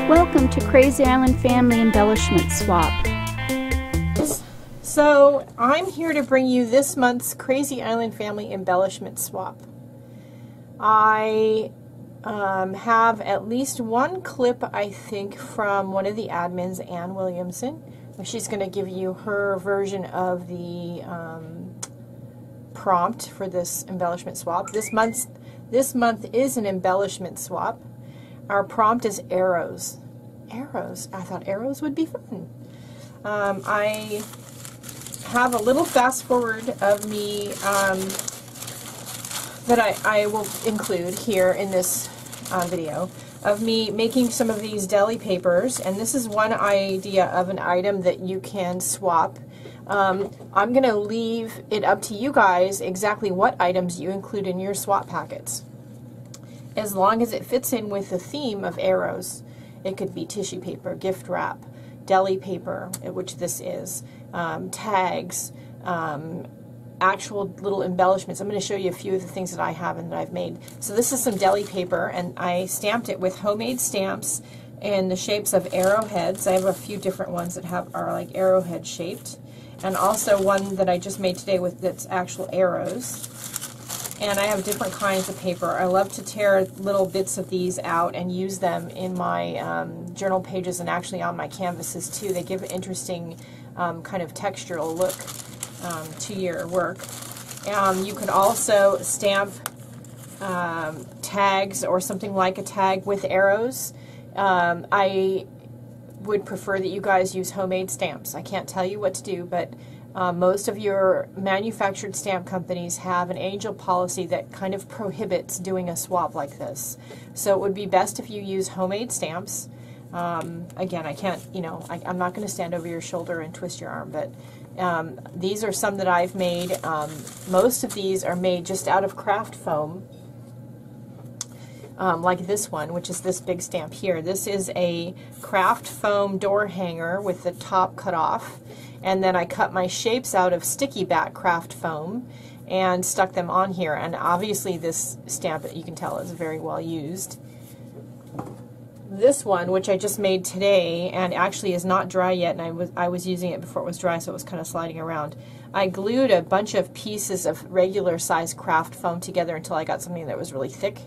Welcome to Krazy Island Family Embellishment Swap. So I'm here to bring you this month's Krazy Island Family Embellishment Swap. I have at least one clip, I think, from one of the admins, Ann Williamson. She's going to give you her version of the prompt for this embellishment swap. This month is an embellishment swap. Our prompt is arrows. Arrows. I thought arrows would be fun. I have a little fast forward of me that I will include here in this video of me making some of these deli papers, and this is one idea of an item that you can swap. I'm going to leave it up to you guys exactly what items you include in your swap packets, as long as it fits in with the theme of arrows. It could be tissue paper, gift wrap, deli paper, which this is, tags, actual little embellishments. I'm going to show you a few of the things that I have and that I've made. So this is some deli paper, and I stamped it with homemade stamps in the shapes of arrowheads. I have a few different ones that are like arrowhead shaped, and also one that I just made today with that's actual arrows. And I have different kinds of paper. I love to tear little bits of these out and use them in my journal pages and actually on my canvases too. They give an interesting kind of textural look to your work. You could also stamp tags or something like a tag with arrows. I would prefer that you guys use homemade stamps. I can't tell you what to do, but most of your manufactured stamp companies have an angel policy that kind of prohibits doing a swap like this. So it would be best if you use homemade stamps. Again, I can't, I'm not going to stand over your shoulder and twist your arm, but these are some that I've made. Most of these are made just out of craft foam, like this one, which is this big stamp here. This is a craft foam door hanger with the top cut off, and then I cut my shapes out of sticky back craft foam and stuck them on here. And obviously this stamp, you can tell, is very well used. This one, which I just made today and actually is not dry yet, and I was using it before it was dry, so it was kind of sliding around. I glued a bunch of pieces of regular size craft foam together until I got something that was really thick.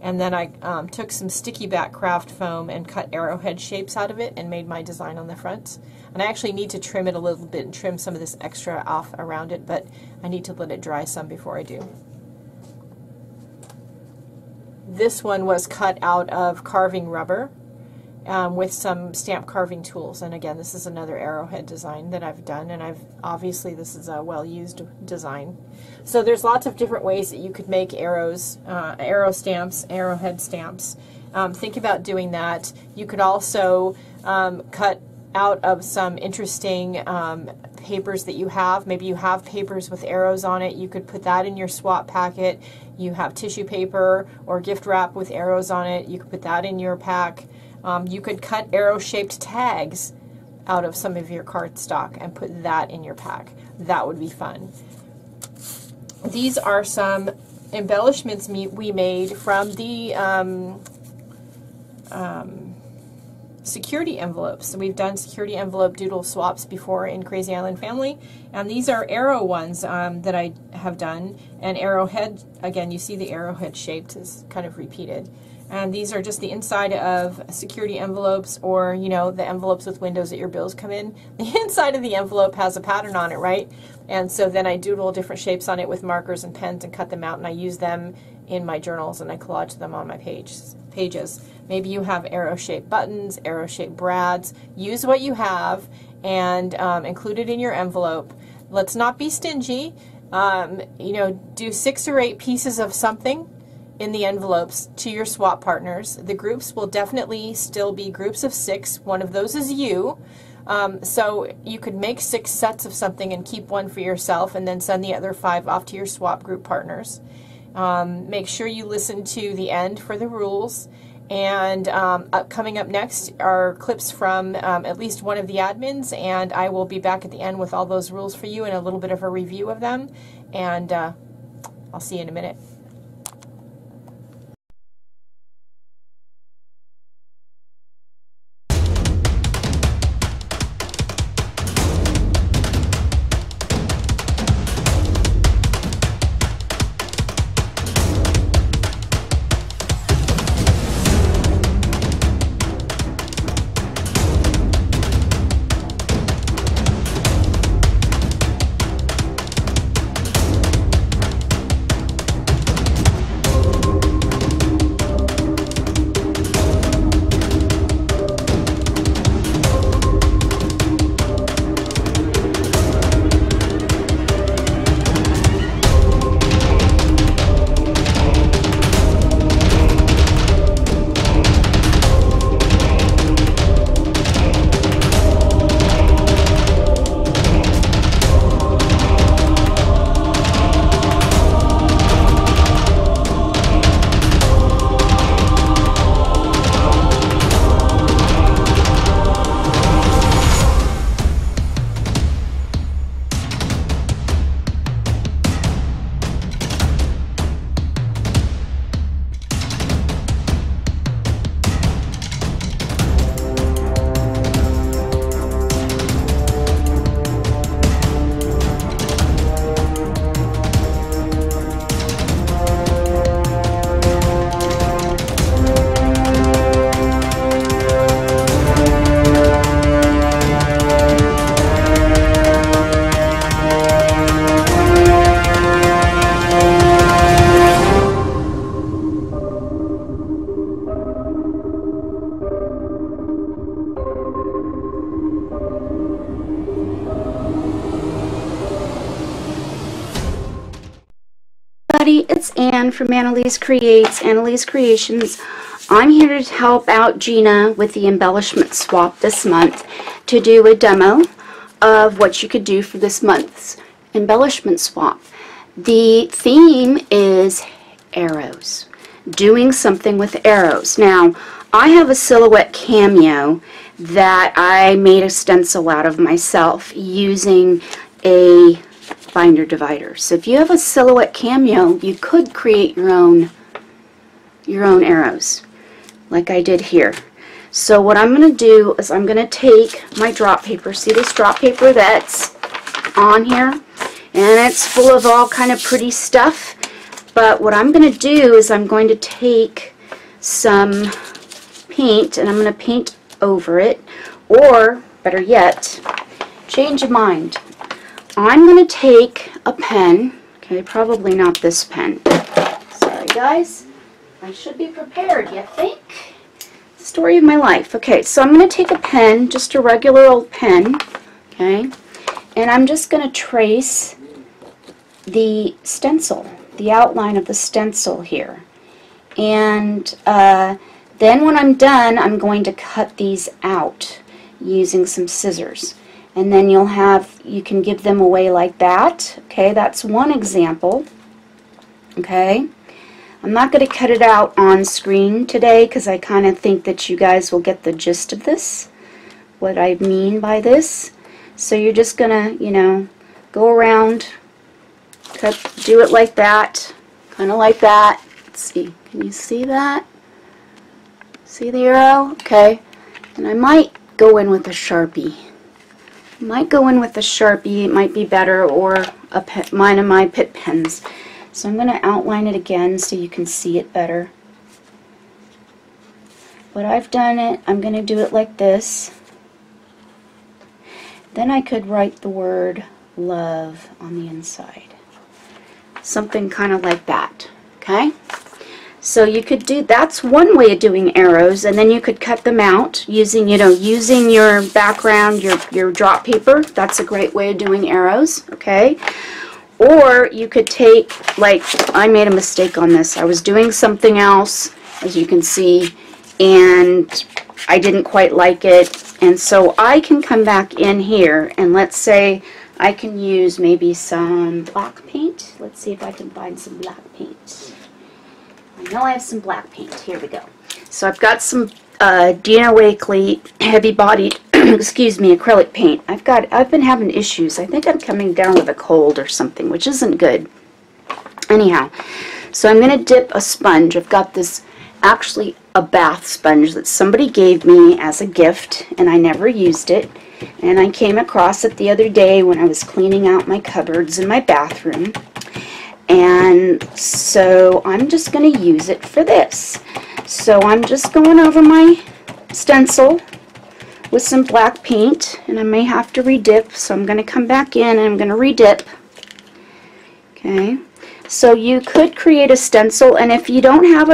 And then I took some sticky back craft foam and cut arrowhead shapes out of it and made my design on the front. And I actually need to trim it a little bit and trim some of this extra off around it, but I need to let it dry some before I do. This one was cut out of carving rubber with some stamp carving tools. And again, this is another arrowhead design that I've done, and obviously this is a well-used design. So there's lots of different ways that you could make arrows, arrow stamps, arrowhead stamps. Think about doing that. You could also cut out of some interesting papers that you have. Maybe you have papers with arrows on it. You could put that in your swap packet. You have tissue paper or gift wrap with arrows on it. You could put that in your pack. You could cut arrow-shaped tags out of some of your cardstock and put that in your pack. That would be fun. These are some embellishments we made from the security envelopes. So we've done security envelope doodle swaps before in Krazy Island Family, and these are arrow ones that I have done. And arrowhead, again, you see the arrowhead shaped is kind of repeated. And these are just the inside of security envelopes, or the envelopes with windows that your bills come in. The inside of the envelope has a pattern on it, right? And so then I doodle different shapes on it with markers and pens and cut them out, and I use them in my journals and I collage them on my pages. Maybe you have arrow-shaped buttons, arrow-shaped brads. Use what you have and include it in your envelope. Let's not be stingy. Do 6 or 8 pieces of something in the envelopes to your swap partners. The groups will definitely still be groups of 6. One of those is you. So you could make 6 sets of something and keep one for yourself, and then send the other 5 off to your swap group partners. Make sure you listen to the end for the rules. And coming up next are clips from at least one of the admins, and I will be back at the end with all those rules for you and a little bit of a review of them. And I'll see you in a minute. It's Anne from Annalise Creates, Annalise Creations. I'm here to help out Gina with the embellishment swap this month to do a demo of what you could do for this month's embellishment swap. The theme is arrows, doing something with arrows. Now, I have a silhouette cameo that I made a stencil out of myself using a binder divider. So if you have a silhouette cameo, you could create your own arrows like I did here. So what I'm going to do is I'm going to take my drop paper. See this drop paper that's on here? And it's full of all kind of pretty stuff. But what I'm going to do is I'm going to take some paint and I'm going to paint over it. Or, better yet, change of mind. I'm going to take a pen, okay, probably not this pen. Sorry guys, I should be prepared, you think? Story of my life. Okay, so I'm going to take a pen, just a regular old pen, okay, and I'm just going to trace the stencil, the outline of the stencil here. And then when I'm done, I'm going to cut these out using some scissors. And then you can give them away like that. Okay, that's one example. Okay, I'm not going to cut it out on screen today because I kind of think that you guys will get the gist of this, what I mean by this. So you're just going to, go around, do it like that, kind of like that. Let's see, can you see that? See the arrow? Okay, and I might go in with a Sharpie. Might go in with a Sharpie, it might be better, or mine of my Pitt pens. So I'm going to outline it again so you can see it better. But I've done it, I'm going to do it like this. Then I could write the word love on the inside. Something kind of like that, okay? So you could do, that's one way of doing arrows, and then you could cut them out using, using your background, your drop paper. That's a great way of doing arrows, okay? Or you could take, like, I made a mistake on this. I was doing something else, as you can see, and I didn't quite like it. And so I can come back in here, and let's say I can use maybe some black paint. Let's see if I can find some black paint. I know I have some black paint. Here we go. So I've got some Dina Wakley heavy-bodied, excuse me, acrylic paint. I've been having issues. I think I'm coming down with a cold or something, which isn't good. Anyhow, so I'm going to dip a sponge. I've got this, actually a bath sponge that somebody gave me as a gift, and I never used it. And I came across it the other day when I was cleaning out my cupboards in my bathroom. And so I'm just going to use it for this. So I'm just going over my stencil with some black paint, and I may have to redip, so I'm going to come back in and I'm going to redip. Okay, so you could create a stencil, and if you don't have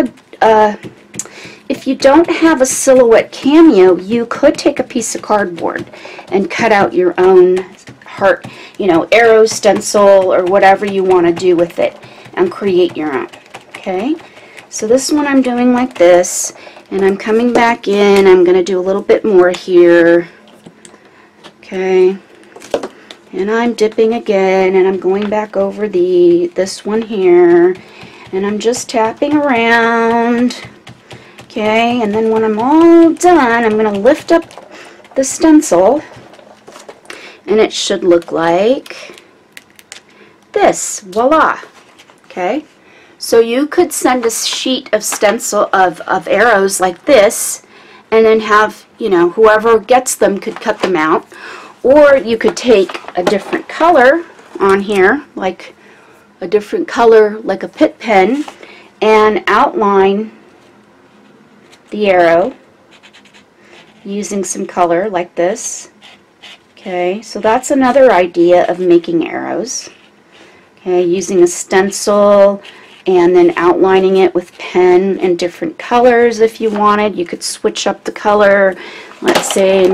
a silhouette cameo, you could take a piece of cardboard and cut out your own heart, arrow stencil or whatever you want to do with it and create your own. Okay, so this one I'm doing like this, and I'm coming back in. I'm going to do a little bit more here. Okay, and I'm dipping again, and I'm going back over this one here, and I'm just tapping around. Okay, and then when I'm all done, I'm going to lift up the stencil, and it should look like this. Voila. Okay, so you could send a sheet of stencil of arrows like this, and then have, whoever gets them could cut them out. Or you could take a different color on here, like a different color, like a Pitt pen, and outline the arrow using some color like this. Okay, so that's another idea of making arrows. Okay, using a stencil and then outlining it with pen in different colors if you wanted. You could switch up the color. Let's say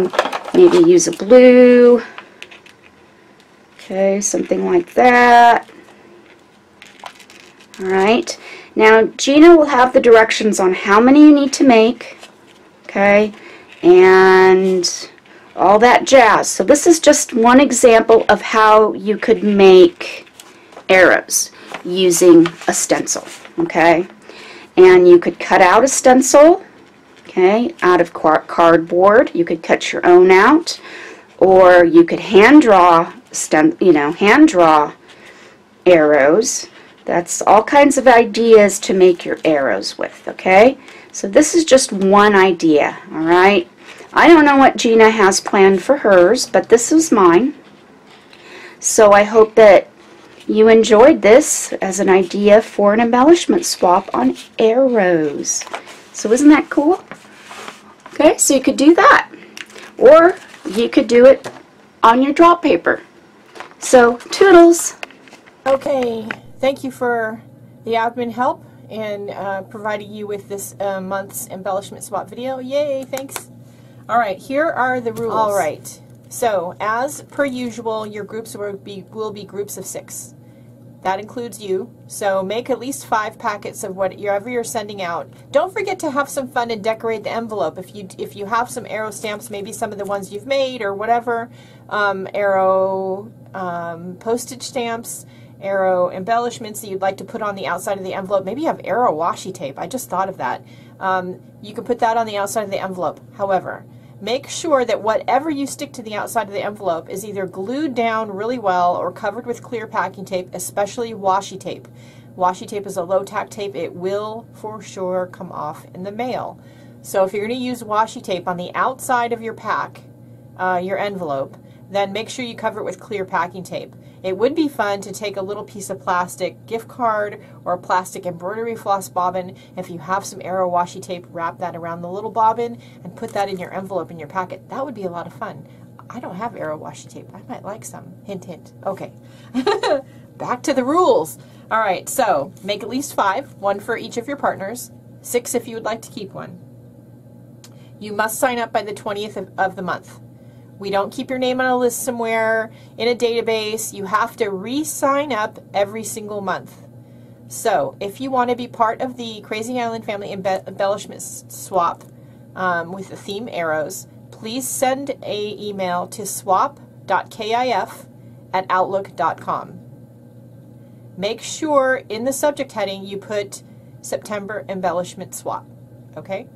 maybe use a blue. Okay, something like that. All right. Now Gina will have the directions on how many you need to make, okay, and all that jazz. So this is just one example of how you could make arrows using a stencil, okay? And you could cut out a stencil, okay, out of cardboard. You could cut your own out, or you could hand draw arrows. That's all kinds of ideas to make your arrows with, okay? So this is just one idea, all right? I don't know what Gina has planned for hers, but this is mine. So I hope that you enjoyed this as an idea for an embellishment swap on arrows. So isn't that cool? Okay, so you could do that. Or you could do it on your drop paper. So, toodles! Okay, thank you for the admin help and providing you with this month's embellishment swap video. Yay, thanks. All right, here are the rules. All right, so as per usual, your groups will be groups of 6. That includes you, so make at least 5 packets of whatever you're sending out. Don't forget to have some fun and decorate the envelope. If you have some arrow stamps, maybe some of the ones you've made or whatever, arrow postage stamps, arrow embellishments that you'd like to put on the outside of the envelope. Maybe you have arrow washi tape. I just thought of that. You can put that on the outside of the envelope. However, make sure that whatever you stick to the outside of the envelope is either glued down really well or covered with clear packing tape, especially washi tape. Washi tape is a low-tack tape. It will for sure come off in the mail. So if you're going to use washi tape on the outside of your pack, your envelope, then make sure you cover it with clear packing tape. It would be fun to take a little piece of plastic gift card or a plastic embroidery floss bobbin. If you have some arrow washi tape, wrap that around the little bobbin and put that in your envelope in your packet. That would be a lot of fun. I don't have arrow washi tape. I might like some. Hint, hint. Okay. Back to the rules. All right, so make at least 5, 1 for each of your partners, 6 if you would like to keep one. You must sign up by the 20th of the month. We don't keep your name on a list somewhere in a database. You have to re-sign up every single month. So if you want to be part of the Krazy Island Family Embellishment Swap with the theme arrows, please send an email to swap.kif@outlook.com. Make sure in the subject heading you put September Embellishment Swap, okay?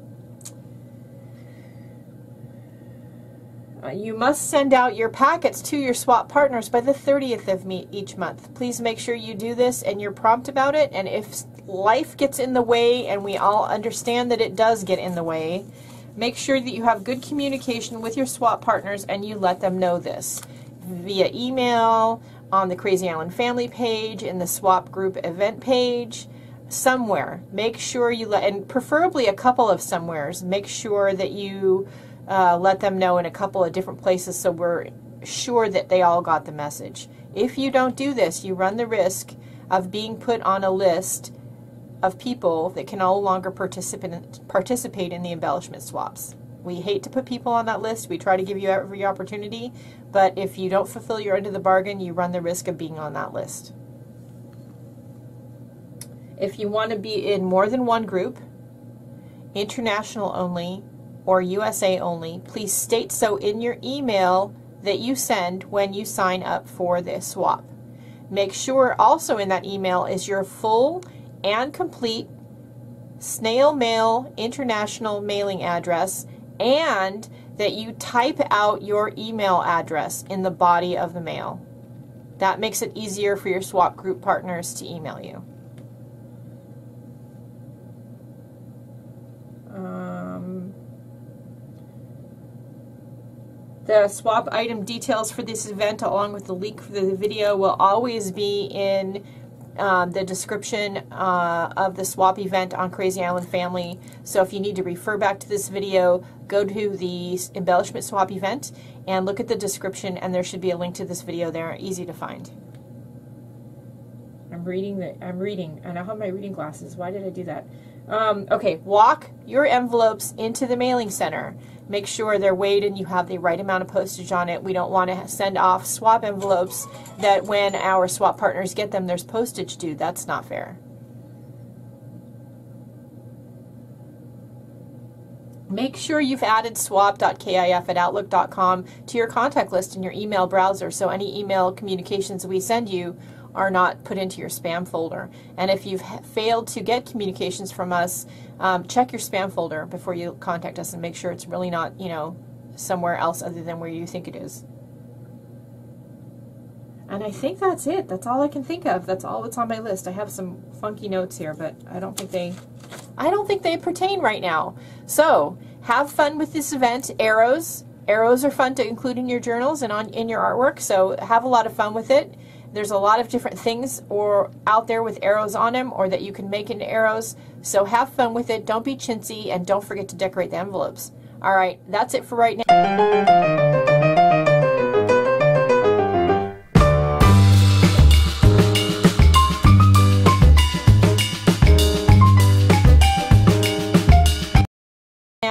You must send out your packets to your swap partners by the 30th of each month. Please make sure you do this and you're prompt about it. And if life gets in the way, and we all understand that it does get in the way, make sure that you have good communication with your swap partners and you let them know this via email, on the Krazy Island Family page, in the swap group event page, somewhere. Make sure you and preferably a couple of somewheres, make sure that you let them know in a couple of different places so we're sure that they all got the message. If you don't do this, you run the risk of being put on a list of people that can no longer participate in the embellishment swaps. We hate to put people on that list. We try to give you every opportunity, but if you don't fulfill your end of the bargain, you run the risk of being on that list. If you want to be in more than one group, international only, or USA only, please state so in your email that you send when you sign up for this swap. Make sure also in that email is your full and complete snail mail international mailing address, and that you type out your email address in the body of the mail. That makes it easier for your swap group partners to email you. The swap item details for this event, along with the link for the video, will always be in the description of the swap event on Krazy Island Family. So if you need to refer back to this video, go to the embellishment swap event and look at the description, and there should be a link to this video there, easy to find. I'm reading, and I have my reading glasses. Why did I do that? Okay, walk your envelopes into the mailing center. Make sure they're weighed and you have the right amount of postage on it. We don't want to send off swap envelopes that when our swap partners get them, there's postage due. That's not fair. Make sure you've added swap.kif@outlook.com to your contact list in your email browser, so any email communications we send you are not put into your spam folder. And if you've failed to get communications from us, check your spam folder before you contact us and make sure it's really not, you know, somewhere else other than where you think it is. And I think that's it. That's all I can think of. That's all that's on my list. I have some funky notes here, but I don't think they pertain right now. So have fun with this event. Arrows are fun to include in your journals and in your artwork. So have a lot of fun with it. There's a lot of different things out there with arrows on them, or that you can make into arrows. So have fun with it. Don't be chintzy, and don't forget to decorate the envelopes. All right, that's it for right now.